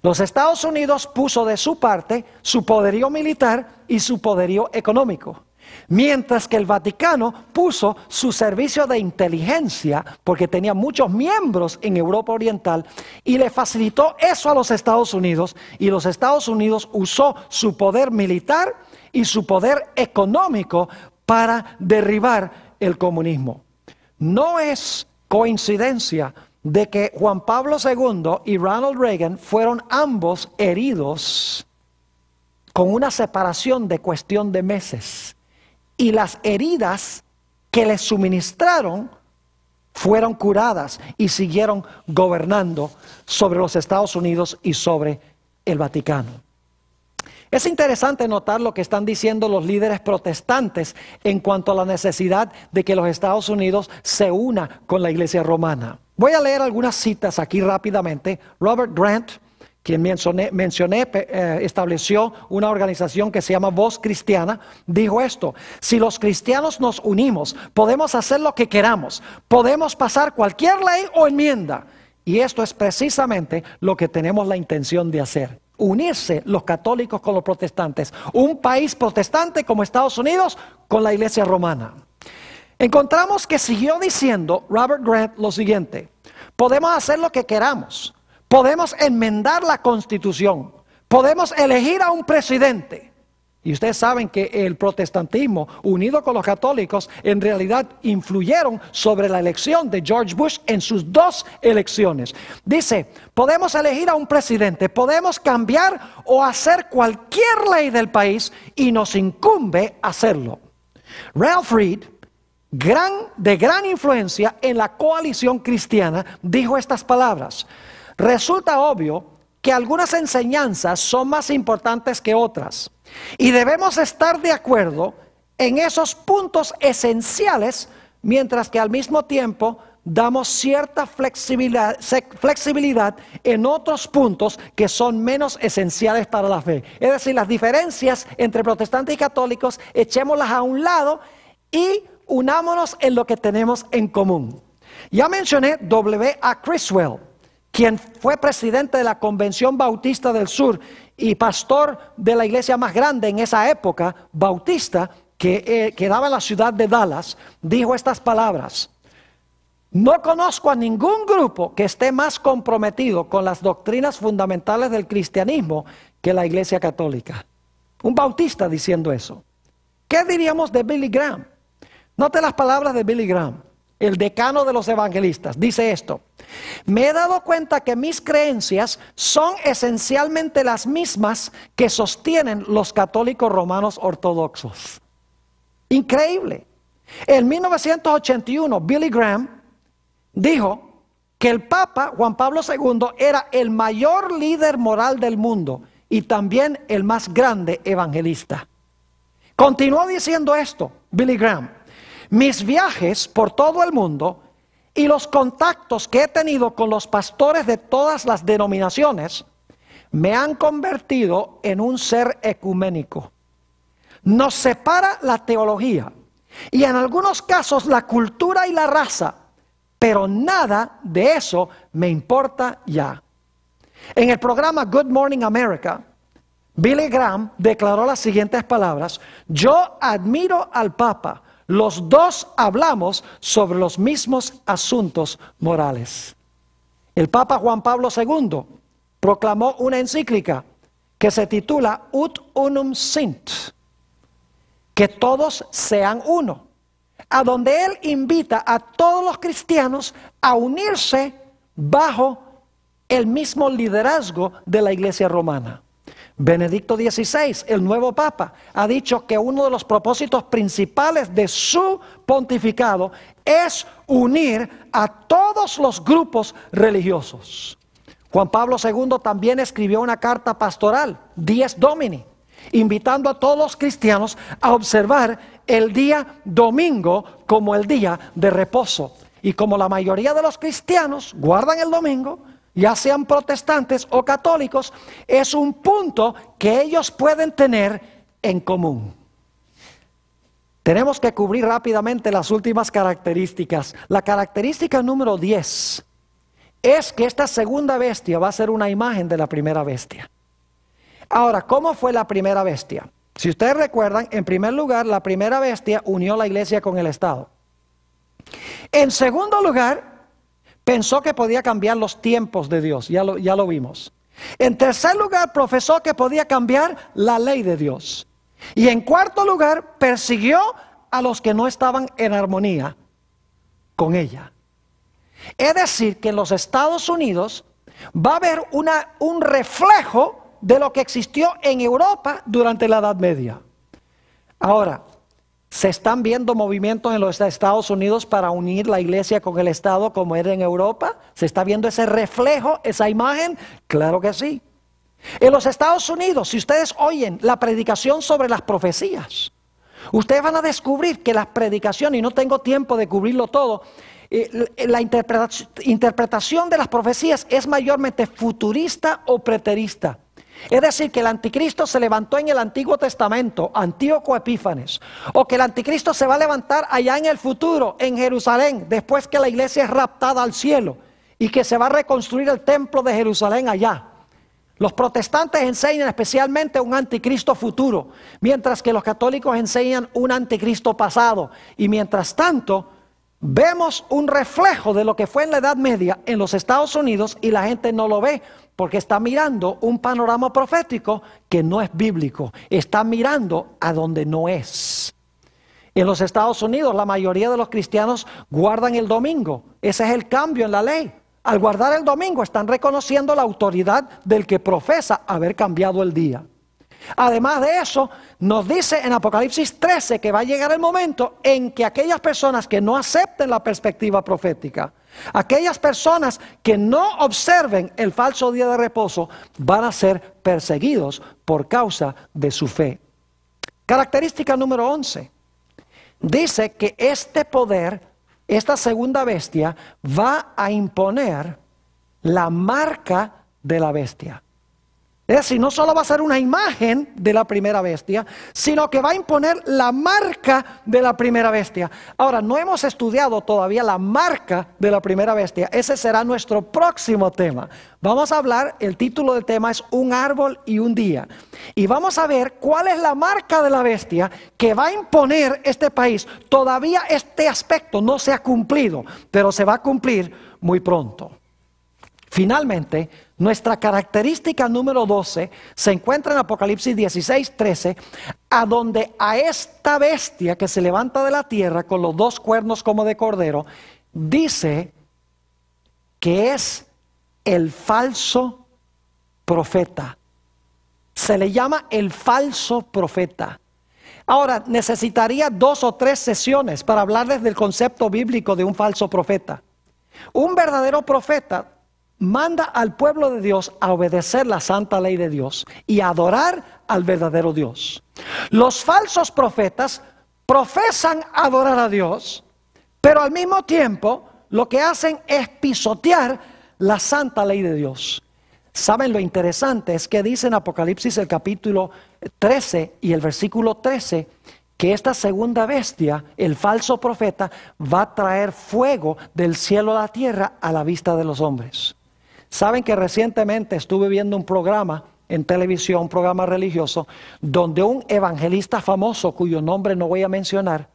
Los Estados Unidos puso de su parte su poderío militar y su poderío económico, mientras que el Vaticano puso su servicio de inteligencia, porque tenía muchos miembros en Europa Oriental, y le facilitó eso a los Estados Unidos, y los Estados Unidos usó su poder militar y su poder económico para derribar el comunismo. No es coincidencia de que Juan Pablo II y Ronald Reagan fueron ambos heridos con una separación de cuestión de meses. Y las heridas que les suministraron fueron curadas y siguieron gobernando sobre los Estados Unidos y sobre el Vaticano. Es interesante notar lo que están diciendo los líderes protestantes en cuanto a la necesidad de que los Estados Unidos se una con la iglesia romana. Voy a leer algunas citas aquí rápidamente. Robert Grant, quien mencioné, estableció una organización que se llama Voz Cristiana, dijo esto: si los cristianos nos unimos, podemos hacer lo que queramos, podemos pasar cualquier ley o enmienda. Y esto es precisamente lo que tenemos la intención de hacer: unirse los católicos con los protestantes, un país protestante como Estados Unidos con la iglesia romana. Encontramos que siguió diciendo Robert Grant lo siguiente: podemos hacer lo que queramos, podemos enmendar la Constitución, podemos elegir a un presidente. Y ustedes saben que el protestantismo, unido con los católicos, en realidad influyeron sobre la elección de George Bush en sus dos elecciones. Dice, podemos elegir a un presidente, podemos cambiar o hacer cualquier ley del país y nos incumbe hacerlo. Ralph Reed, de gran influencia en la coalición cristiana, dijo estas palabras: resulta obvio que algunas enseñanzas son más importantes que otras, y debemos estar de acuerdo en esos puntos esenciales, mientras que al mismo tiempo damos cierta flexibilidad en otros puntos que son menos esenciales para la fe. Es decir, las diferencias entre protestantes y católicos, echémoslas a un lado y unámonos en lo que tenemos en común. Ya mencioné W.A. Criswell, quien fue presidente de la Convención Bautista del Sur y pastor de la iglesia más grande en esa época, bautista, que quedaba en la ciudad de Dallas. Dijo estas palabras: no conozco a ningún grupo que esté más comprometido con las doctrinas fundamentales del cristianismo que la iglesia católica. Un bautista diciendo eso. ¿Qué diríamos de Billy Graham? Note las palabras de Billy Graham, el decano de los evangelistas. Dice esto: me he dado cuenta que mis creencias son esencialmente las mismas que sostienen los católicos romanos ortodoxos. Increíble. En 1981, Billy Graham dijo que el Papa Juan Pablo II era el mayor líder moral del mundo y también el más grande evangelista. Continuó diciendo esto, Billy Graham: mis viajes por todo el mundo y los contactos que he tenido con los pastores de todas las denominaciones me han convertido en un ser ecuménico. Nos separa la teología y en algunos casos la cultura y la raza, pero nada de eso me importa ya. En el programa Good Morning America, Billy Graham declaró las siguientes palabras: yo admiro al Papa, los dos hablamos sobre los mismos asuntos morales. El Papa Juan Pablo II proclamó una encíclica que se titula Ut Unum Sint, que todos sean uno, a donde él invita a todos los cristianos a unirse bajo el mismo liderazgo de la Iglesia romana. Benedicto XVI, el nuevo Papa, ha dicho que uno de los propósitos principales de su pontificado es unir a todos los grupos religiosos. Juan Pablo II también escribió una carta pastoral, Dies Domini, invitando a todos los cristianos a observar el día domingo como el día de reposo. Y como la mayoría de los cristianos guardan el domingo, ya sean protestantes o católicos, es un punto que ellos pueden tener en común. Tenemos que cubrir rápidamente las últimas características. La característica número 10 es que esta segunda bestia va a ser una imagen de la primera bestia. Ahora, ¿cómo fue la primera bestia? Si ustedes recuerdan, en primer lugar, la primera bestia unió la iglesia con el Estado. En segundo lugar, pensó que podía cambiar los tiempos de Dios, ya lo vimos. En tercer lugar, profesó que podía cambiar la ley de Dios. Y en cuarto lugar, persiguió a los que no estaban en armonía con ella. Es decir, que en los Estados Unidos va a haber un reflejo de lo que existió en Europa durante la Edad Media. Ahora, ¿se están viendo movimientos en los Estados Unidos para unir la iglesia con el Estado como era en Europa? ¿Se está viendo ese reflejo, esa imagen? Claro que sí. En los Estados Unidos, si ustedes oyen la predicación sobre las profecías, ustedes van a descubrir que las predicaciones, y no tengo tiempo de cubrirlo todo, la interpretación de las profecías es mayormente futurista o preterista. Es decir, que el anticristo se levantó en el Antiguo Testamento, Antíoco Epífanes, o que el anticristo se va a levantar allá en el futuro, en Jerusalén, después que la iglesia es raptada al cielo, y que se va a reconstruir el templo de Jerusalén allá. Los protestantes enseñan especialmente un anticristo futuro, mientras que los católicos enseñan un anticristo pasado. Y mientras tanto, vemos un reflejo de lo que fue en la Edad Media en los Estados Unidos y la gente no lo ve porque está mirando un panorama profético que no es bíblico. Está mirando a donde no es. En los Estados Unidos la mayoría de los cristianos guardan el domingo. Ese es el cambio en la ley. Al guardar el domingo están reconociendo la autoridad del que profesa haber cambiado el día. Además de eso, nos dice en Apocalipsis 13 que va a llegar el momento en que aquellas personas que no acepten la perspectiva profética, aquellas personas que no observen el falso día de reposo, van a ser perseguidos por causa de su fe. Característica número 11. Dice que este poder, esta segunda bestia, va a imponer la marca de la bestia. Es decir, no solo va a ser una imagen de la primera bestia, sino que va a imponer la marca de la primera bestia. Ahora, no hemos estudiado todavía la marca de la primera bestia. Ese será nuestro próximo tema. Vamos a hablar, el título del tema es Un árbol y un día. Y vamos a ver cuál es la marca de la bestia que va a imponer este país. Todavía este aspecto no se ha cumplido, pero se va a cumplir muy pronto. Finalmente, nuestra característica número 12 se encuentra en Apocalipsis 16:13, a donde a esta bestia que se levanta de la tierra con los dos cuernos como de cordero, dice que es el falso profeta. Se le llama el falso profeta. Ahora, necesitaría 2 o 3 sesiones para hablarles del concepto bíblico de un falso profeta. Un verdadero profeta manda al pueblo de Dios a obedecer la santa ley de Dios y a adorar al verdadero Dios. Los falsos profetas profesan adorar a Dios, pero al mismo tiempo lo que hacen es pisotear la santa ley de Dios. ¿Saben lo interesante? Es que dice en Apocalipsis el capítulo 13 y el versículo 13 que esta segunda bestia, el falso profeta, va a traer fuego del cielo a la tierra a la vista de los hombres. Saben que recientemente estuve viendo un programa en televisión, un programa religioso, donde un evangelista famoso, cuyo nombre no voy a mencionar,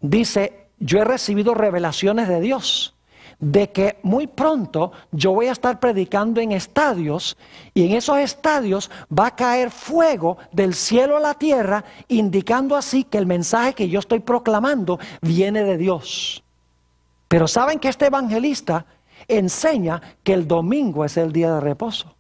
dice: yo he recibido revelaciones de Dios, de que muy pronto yo voy a estar predicando en estadios, y en esos estadios va a caer fuego del cielo a la tierra, indicando así que el mensaje que yo estoy proclamando viene de Dios. Pero saben que este evangelista enseña que el domingo es el día de reposo.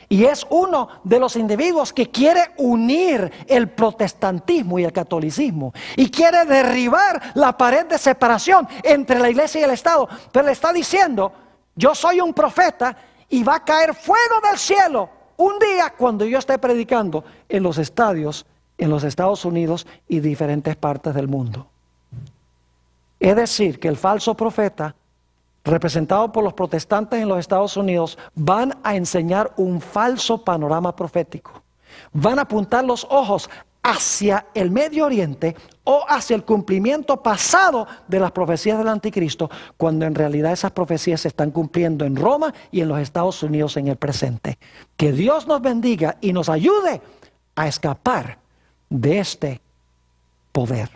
Y es uno de los individuos que quiere unir el protestantismo y el catolicismo. Y quiere derribar la pared de separación entre la iglesia y el Estado. Pero le está diciendo: yo soy un profeta y va a caer fuego del cielo un día cuando yo esté predicando en los estadios, en los Estados Unidos y diferentes partes del mundo. Es decir, que el falso profeta, representado por los protestantes en los Estados Unidos, van a enseñar un falso panorama profético. Van a apuntar los ojos hacia el Medio Oriente o hacia el cumplimiento pasado de las profecías del anticristo, cuando en realidad esas profecías se están cumpliendo en Roma y en los Estados Unidos en el presente. Que Dios nos bendiga y nos ayude a escapar de este poder.